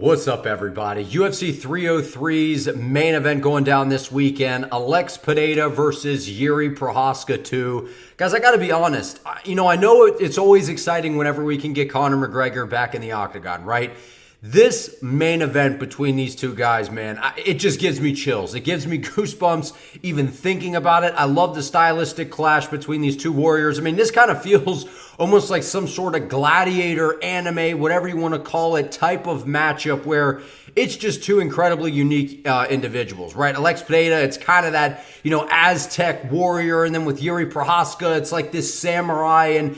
What's up, everybody? UFC 303's main event going down this weekend. Alex Pereira versus Jiri Prochazka 2. Guys, I got to be honest. I know it's always exciting whenever we can get Conor McGregor back in the octagon, right? This main event between these two guys, man, it just gives me chills. It gives me goosebumps even thinking about it. I love the stylistic clash between these two warriors. I mean, this kind of feels almost like some sort of gladiator, anime, whatever you want to call it, type of matchup where it's just two incredibly unique individuals, right? Alex Pereira, it's kind of that, Aztec warrior, and then with Jiri Prochazka, it's like this samurai, and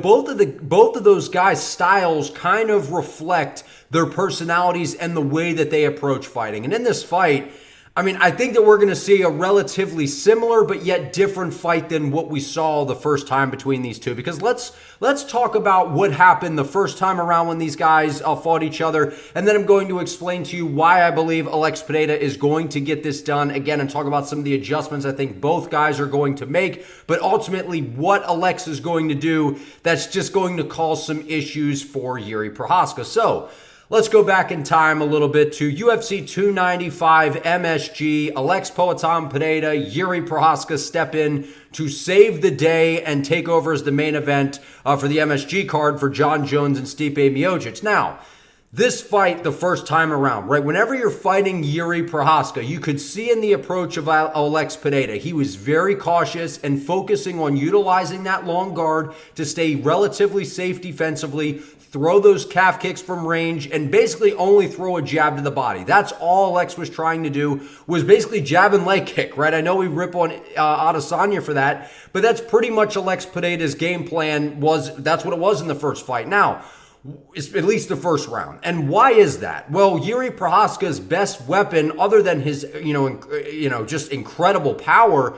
both of those guys' styles kind of reflect their personalities and the way that they approach fighting. And in this fight, I think that we're going to see a relatively similar but yet different fight than what we saw the first time between these two. Because let's talk about what happened the first time around when these guys fought each other. And then I'm going to explain to you why I believe Alex Pereira is going to get this done again, and talk about some of the adjustments I think both guys are going to make. But ultimately, what Alex is going to do that's just going to cause some issues for Jiri Prochazka. So let's go back in time a little bit to UFC 295 MSG. Alex Pereira, Jiri Prochazka step in to save the day and take over as the main event for the MSG card for Jon Jones and Stipe Miocic. Now, this fight the first time around, right? Whenever you're fighting Jiri Prochazka, you could see in the approach of Alex Pereira, he was very cautious and focusing on utilizing that long guard to stay relatively safe defensively, throw those calf kicks from range, and basically only throw a jab to the body. That's all Alex was trying to do, was basically jab and leg kick, right? I know we rip on Adesanya for that, but that's pretty much Alex Pereira's game plan. That's what it was in the first fight. Now, at least the first round. And why is that? Well, Jiri Prochazka's best weapon, other than his, just incredible power,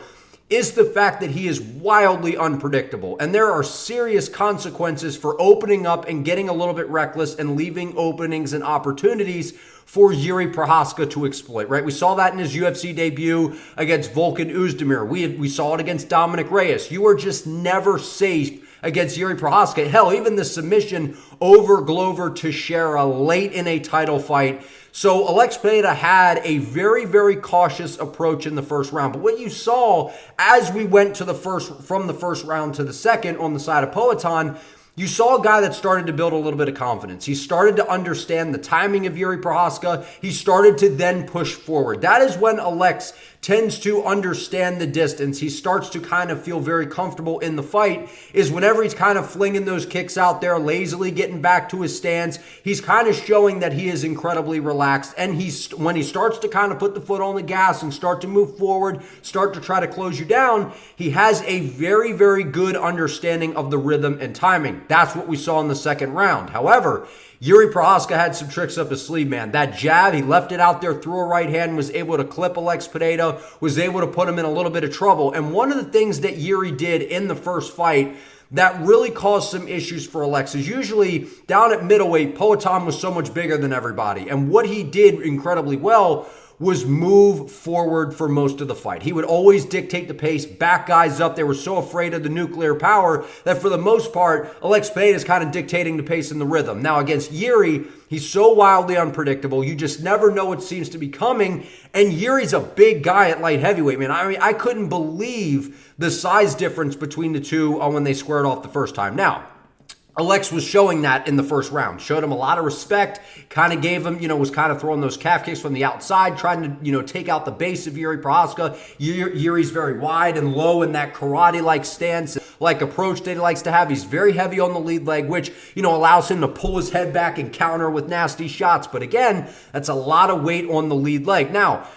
is the fact that he is wildly unpredictable. And there are serious consequences for opening up and getting a little bit reckless and leaving openings and opportunities for Jiri Prochazka to exploit, right? We saw that in his UFC debut against Volkan Oezdemir. We saw it against Dominic Reyes. You are just never safe against Jiri Prochazka. Hell, even the submission over Glover Teixeira late in a title fight. So Alex Pereira had a very, very cautious approach in the first round. But what you saw as we went from the first round to the second on the side of Poatan, you saw a guy that started to build a little bit of confidence. He started to understand the timing of Jiri Prochazka. He started to then push forward. That is when Alex tends to understand the distance. He starts to kind of feel very comfortable in the fight, is whenever he's kind of flinging those kicks out there, lazily getting back to his stance. He's kind of showing that he is incredibly relaxed. And when he starts to kind of put the foot on the gas and start to move forward, start to try to close you down, he has a very, very good understanding of the rhythm and timing. That's what we saw in the second round. However, Jiri Prochazka had some tricks up his sleeve, man. That jab, he left it out there, threw a right hand, was able to clip Alex Pereira, was able to put him in a little bit of trouble. And one of the things that Jiri did in the first fight that really caused some issues for Alex is usually down at middleweight, Poatan was so much bigger than everybody. And what he did incredibly well was move forward for most of the fight. He would always dictate the pace, back guys up. They were so afraid of the nuclear power that for the most part, Alex Pereira is kind of dictating the pace and the rhythm. Now against Jiri, he's so wildly unpredictable. You just never know what seems to be coming. And Yuri's a big guy at light heavyweight, man. I couldn't believe the size difference between the two when they squared off the first time. Now, Alex was showing that in the first round. Showed him a lot of respect, kind of gave him, was kind of throwing those calf kicks from the outside, trying to, take out the base of Jiri Prochazka. Yuri's very wide and low in that karate-like stance, like approach that he likes to have. He's very heavy on the lead leg, which, allows him to pull his head back and counter with nasty shots. But again, that's a lot of weight on the lead leg. Now,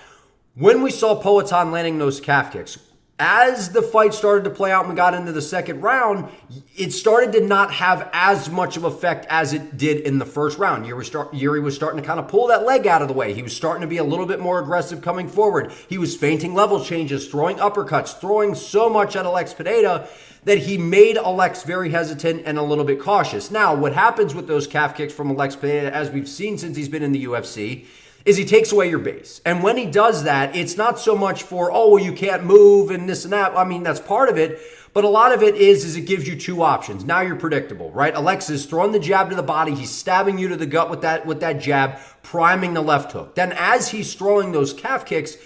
when we saw Poatan landing those calf kicks, as the fight started to play out and we got into the second round, it started to not have as much of effect as it did in the first round. Jiri was starting to kind of pull that leg out of the way. He was starting to be a little bit more aggressive coming forward. He was feinting level changes, throwing uppercuts, throwing so much at Alex Pereira that he made Alex very hesitant and a little bit cautious. Now, what happens with those calf kicks from Alex Pereira, as we've seen since he's been in the UFC, is he takes away your base. And when he does that, it's not so much for, oh, well, you can't move and this and that. I mean, that's part of it. But a lot of it is it gives you two options. Now you're predictable, right? Alex is throwing the jab to the body. He's stabbing you to the gut with that jab, priming the left hook. Then as he's throwing those calf kicks,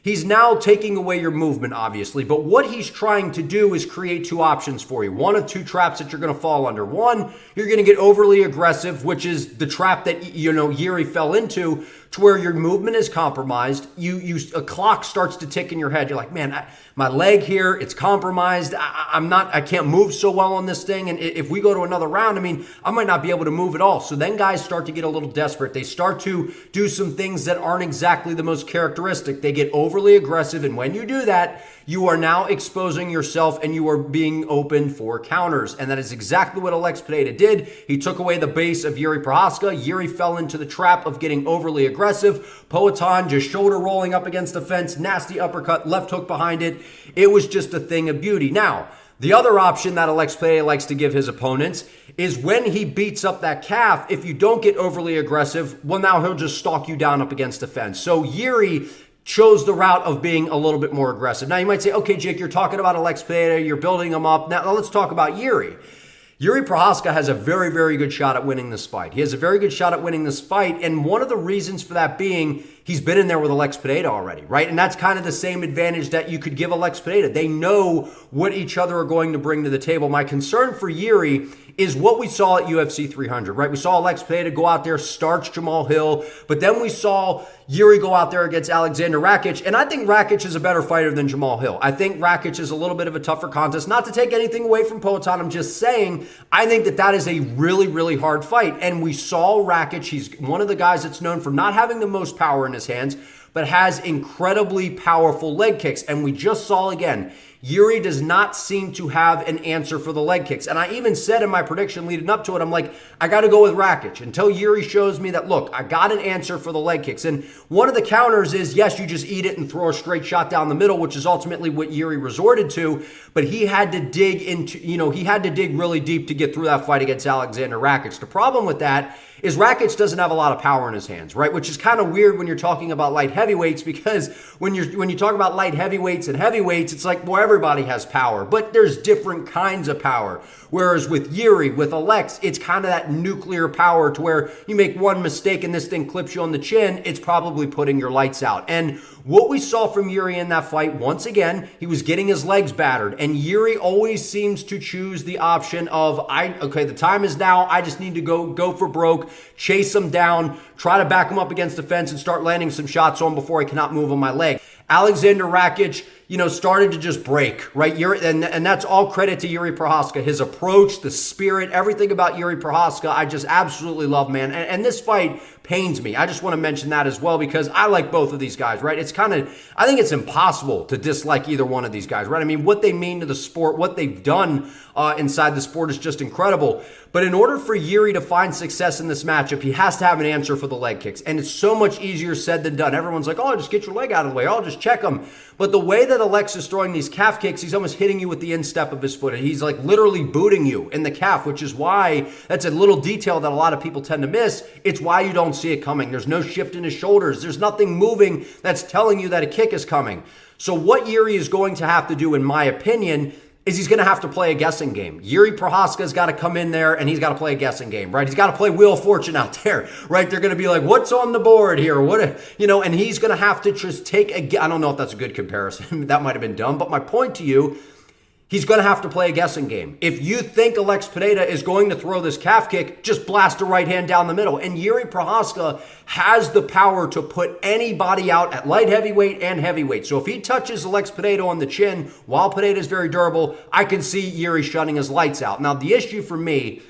he's now taking away your movement, obviously, but what he's trying to do is create two options for you. One of two traps that you're going to fall under. One, you're going to get overly aggressive, which is the trap that, Jiri fell into, to where your movement is compromised. A clock starts to tick in your head. You're like, man, my leg here, it's compromised. I can't move so well on this thing. And if we go to another round, I might not be able to move at all. So then guys start to get a little desperate. They start to do some things that aren't exactly the most characteristic. They get overly aggressive. And when you do that, you are now exposing yourself and you are being open for counters. And that is exactly what Alex Pereira did. He took away the base of Jiri Prochazka. Jiri fell into the trap of getting overly aggressive. Poatan just shoulder rolling up against the fence, nasty uppercut, left hook behind it. It was just a thing of beauty. Now, the other option that Alex Pereira likes to give his opponents is when he beats up that calf, if you don't get overly aggressive, well, now he'll just stalk you down up against the fence. So Jiri chose the route of being a little bit more aggressive. Now you might say, okay, Jake, you're talking about Alex Pereira, you're building him up. Now let's talk about Jiri. Jiri Prochazka has a very, very good shot at winning this fight. He has a very good shot at winning this fight, and one of the reasons for that being he's been in there with Alex Pereira already, right? And that's kind of the same advantage that you could give Alex Pereira. They know what each other are going to bring to the table. My concern for Jiri is what we saw at UFC 300, right? We saw Alex Pereira go out there, starch Jamal Hill, but then we saw Jiri go out there against Alexander Rakic, and I think Rakic is a better fighter than Jamal Hill. I think Rakic is a little bit of a tougher contest. Not to take anything away from Poatan, I'm just saying I think that is a really, really hard fight, and we saw Rakic. He's one of the guys that's known for not having the most power in his hands, but has incredibly powerful leg kicks, and we just saw again, Jiri does not seem to have an answer for the leg kicks. And I even said in my prediction leading up to it, I'm like, I got to go with Rakic until Jiri shows me that, look, I got an answer for the leg kicks. And one of the counters is, yes, you just eat it and throw a straight shot down the middle, which is ultimately what Jiri resorted to. But he had to dig into, he had to dig really deep to get through that fight against Alexander Rakic. The problem with that is Rakic doesn't have a lot of power in his hands, right? Which is kind of weird when you're talking about light heavyweights, because when you talk about light heavyweights and heavyweights, it's like, well, everybody has power, but there's different kinds of power. Whereas with Jiri, with Alex, it's kind of that nuclear power to where you make one mistake and this thing clips you on the chin, it's probably putting your lights out. And what we saw from Jiri in that fight, once again, he was getting his legs battered, and Jiri always seems to choose the option of, okay, the time is now, I just need to go for broke, chase him down, try to back him up against the fence and start landing some shots on before I cannot move on my leg. Alexander Rakic, started to just break, right? And that's all credit to Jiri Prochazka. His approach, the spirit, everything about Jiri Prochazka, I just absolutely love, man. And this fight pains me. I just want to mention that as well, because I like both of these guys, right? I think it's impossible to dislike either one of these guys, right? I mean, what they mean to the sport, what they've done inside the sport is just incredible. But in order for Jiri to find success in this matchup, he has to have an answer for the leg kicks. And it's so much easier said than done. Everyone's like, oh, just get your leg out of the way. Oh, just check them. But the way that Alex is throwing these calf kicks, he's almost hitting you with the instep of his foot. He's like literally booting you in the calf, which is why that's a little detail that a lot of people tend to miss. It's why you don't see it coming. There's no shift in his shoulders. There's nothing moving that's telling you that a kick is coming. So what Jiri is going to have to do, in my opinion, is he's going to have to play a guessing game. Jiri Prochazka's got to come in there and he's got to play a guessing game, right? He's got to play Wheel of Fortune out there, right? They're going to be like, what's on the board here? And he's going to have to just take I don't know if that's a good comparison. That might have been dumb, but my point to you, he's going to have to play a guessing game. If you think Alex Pereira is going to throw this calf kick, just blast a right hand down the middle. And Jiri Prochazka has the power to put anybody out at light heavyweight and heavyweight. So if he touches Alex Pereira on the chin, while Pereira is very durable, I can see Jiri shutting his lights out. Now, the issue for me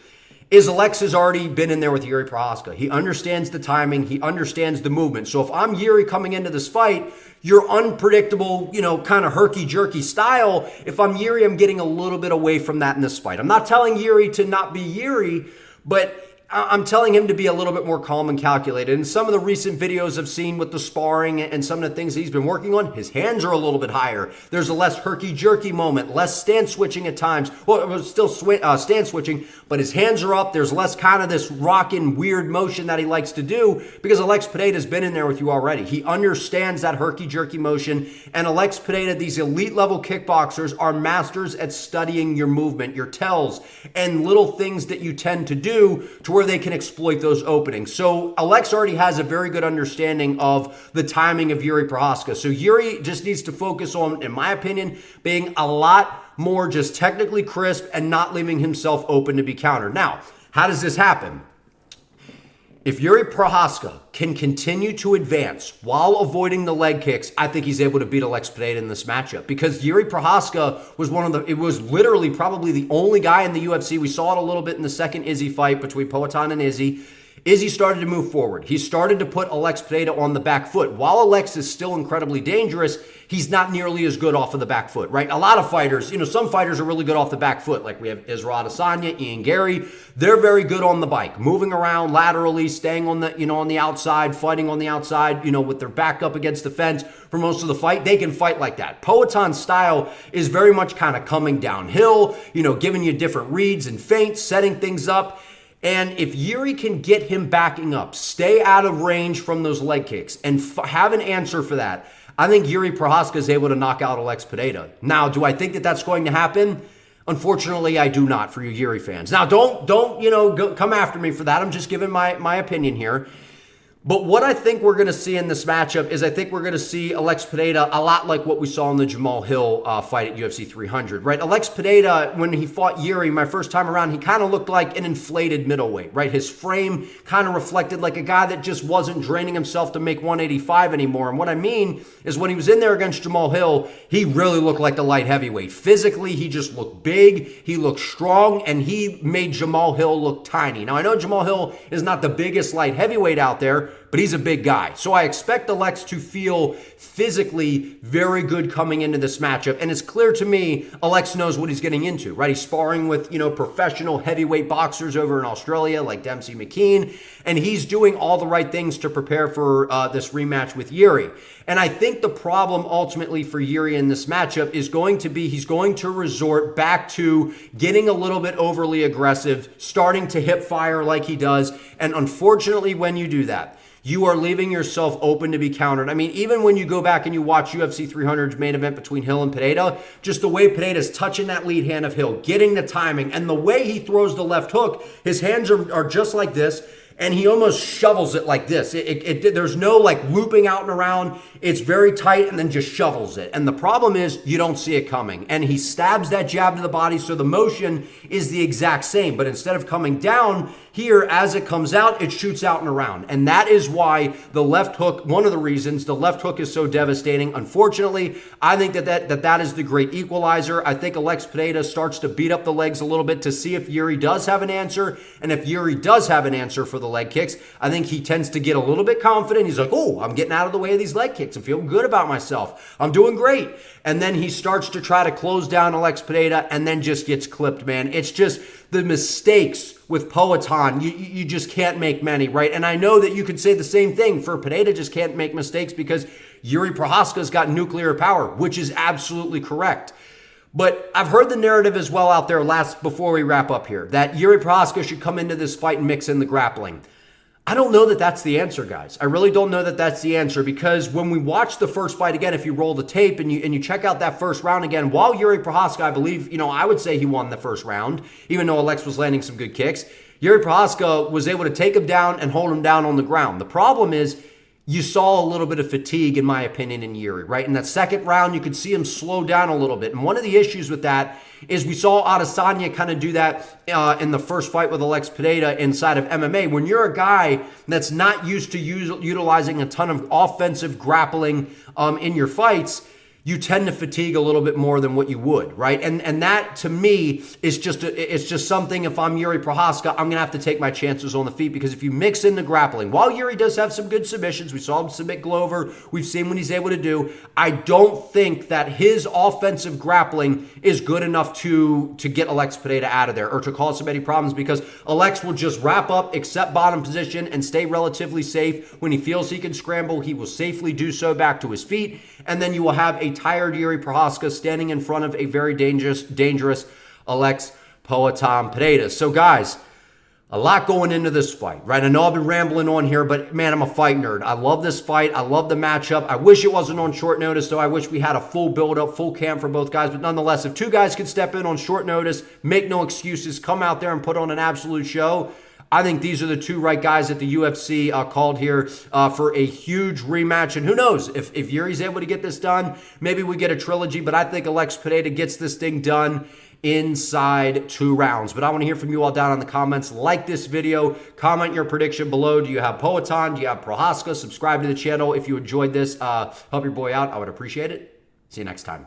is Alex has already been in there with Jiri Prochazka. He understands the timing. He understands the movement. So if I'm Jiri coming into this fight, your unpredictable, kind of herky-jerky style, if I'm Jiri, I'm getting a little bit away from that in this fight. I'm not telling Jiri to not be Jiri, but I'm telling him to be a little bit more calm and calculated. And some of the recent videos I've seen with the sparring and some of the things that he's been working on, his hands are a little bit higher. There's a less herky-jerky moment, less stance switching at times. Well, it was still stance switching, but his hands are up. There's less kind of this rocking weird motion that he likes to do because Alex Pineda's been in there with you already. He understands that herky-jerky motion. And Alex Pineda, these elite level kickboxers are masters at studying your movement, your tells, and little things that you tend to do to where they can exploit those openings. So Alex already has a very good understanding of the timing of Jiri Prochazka. So Jiri just needs to focus on, in my opinion, being a lot more just technically crisp and not leaving himself open to be countered. Now, how does this happen? If Jiri Prochazka can continue to advance while avoiding the leg kicks, I think he's able to beat Alex Pineda in this matchup because Jiri Prochazka was it was literally probably the only guy in the UFC. We saw it a little bit in the second Izzy fight between Poatan and Izzy. Izzy started to move forward. He started to put Alex Pineda on the back foot. While Alex is still incredibly dangerous, he's not nearly as good off of the back foot, right? A lot of fighters, some fighters are really good off the back foot. Like we have Israel Adesanya, Ian Gary. They're very good on the bike, moving around laterally, staying on the, on the outside, fighting on the outside, with their back up against the fence for most of the fight. They can fight like that. Poatan's style is very much kind of coming downhill, giving you different reads and feints, setting things up. And if Jiri can get him backing up, stay out of range from those leg kicks, and have an answer for that, I think Jiri Prochazka is able to knock out Alex Pineda. Now, do I think that that's going to happen? Unfortunately, I do not for you Jiri fans. Now, don't come after me for that. I'm just giving my opinion here. But what I think we're going to see in this matchup is I think we're going to see Alex Pineda a lot like what we saw in the Jamal Hill fight at UFC 300, right? Alex Pineda, when he fought Jiri my first time around, he kind of looked like an inflated middleweight, right? His frame kind of reflected like a guy that just wasn't draining himself to make 185 anymore. And what I mean is when he was in there against Jamal Hill, he really looked like the light heavyweight. Physically, he just looked big, he looked strong, and he made Jamal Hill look tiny. Now, I know Jamal Hill is not the biggest light heavyweight out there, but he's a big guy. So I expect Alex to feel physically very good coming into this matchup. And it's clear to me, Alex knows what he's getting into, right? He's sparring with, professional heavyweight boxers over in Australia like Dempsey McKean. And he's doing all the right things to prepare for this rematch with Jiri. And I think the problem ultimately for Jiri in this matchup is going to be he's going to resort back to getting a little bit overly aggressive, starting to hip fire like he does. And unfortunately, when you do that, you are leaving yourself open to be countered. I mean, even when you go back and you watch UFC 300's main event between Hill and Pineda, just the way Pineda's touching that lead hand of Hill, getting the timing, and the way he throws the left hook, his hands are just like this, and he almost shovels it like this. There's no looping out and around. It's very tight and then just shovels it. And the problem is you don't see it coming. And he stabs that jab to the body, so the motion is the exact same. But instead of coming down here, as it comes out, it shoots out and around. And that is why the left hook, one of the reasons the left hook is so devastating. Unfortunately, I think that is the great equalizer. I think Alex Pineda starts to beat up the legs a little bit to see if Jiri does have an answer. And if Jiri does have an answer for the leg kicks, I think he tends to get a little bit confident. He's like, oh, I'm getting out of the way of these leg kicks. I'm feeling good about myself. I'm doing great. And then he starts to try to close down Alex Pineda and then just gets clipped, man. It's just the mistakes with Poatan. You just can't make many, right? And I know that you could say the same thing for Pineda, just can't make mistakes because Jiri Prochazka's got nuclear power, which is absolutely correct. But I've heard the narrative as well out there before we wrap up here, that Jiri Prochazka should come into this fight and mix in the grappling. I don't know that that's the answer, guys. I really don't know that that's the answer because when we watch the first fight again, if you roll the tape and you check out that first round again, while Jiri Prochazka, I believe, I would say he won the first round, even though Alex was landing some good kicks. Jiri Prochazka was able to take him down and hold him down on the ground. The problem is you saw a little bit of fatigue, in my opinion, in Jiri, right? In that second round, you could see him slow down a little bit. And one of the issues with that is we saw Adesanya kind of do that in the first fight with Alex Pineda inside of MMA. When you're a guy that's not used to utilizing a ton of offensive grappling in your fights, you tend to fatigue a little bit more than what you would, right? And that to me is it's just something. If I'm Jiri Prochazka, I'm gonna have to take my chances on the feet, because if you mix in the grappling, while Jiri does have some good submissions, we saw him submit Glover, we've seen what he's able to do, I don't think that his offensive grappling is good enough to get Alex Pereira out of there or to cause him any problems, because Alex will just wrap up, accept bottom position, and stay relatively safe. When he feels he can scramble, he will safely do so back to his feet, and then you will have a tired Jiri Prochazka standing in front of a very dangerous Alex Pereira. So guys, a lot going into this fight, right? I know I've been rambling on here, but man, I'm a fight nerd. I love this fight. I love the matchup. I wish it wasn't on short notice, though. I wish we had a full build-up, full camp for both guys. But nonetheless, if two guys could step in on short notice, make no excuses, come out there and put on an absolute show, I think these are the two right guys that the UFC called here for a huge rematch. And who knows, if Jiri's able to get this done, maybe we get a trilogy. But I think Alex Pereira gets this thing done inside 2 rounds. But I want to hear from you all down in the comments. Like this video, comment your prediction below. Do you have Poatan? Do you have Prochazka? Subscribe to the channel if you enjoyed this. Help your boy out. I would appreciate it. See you next time.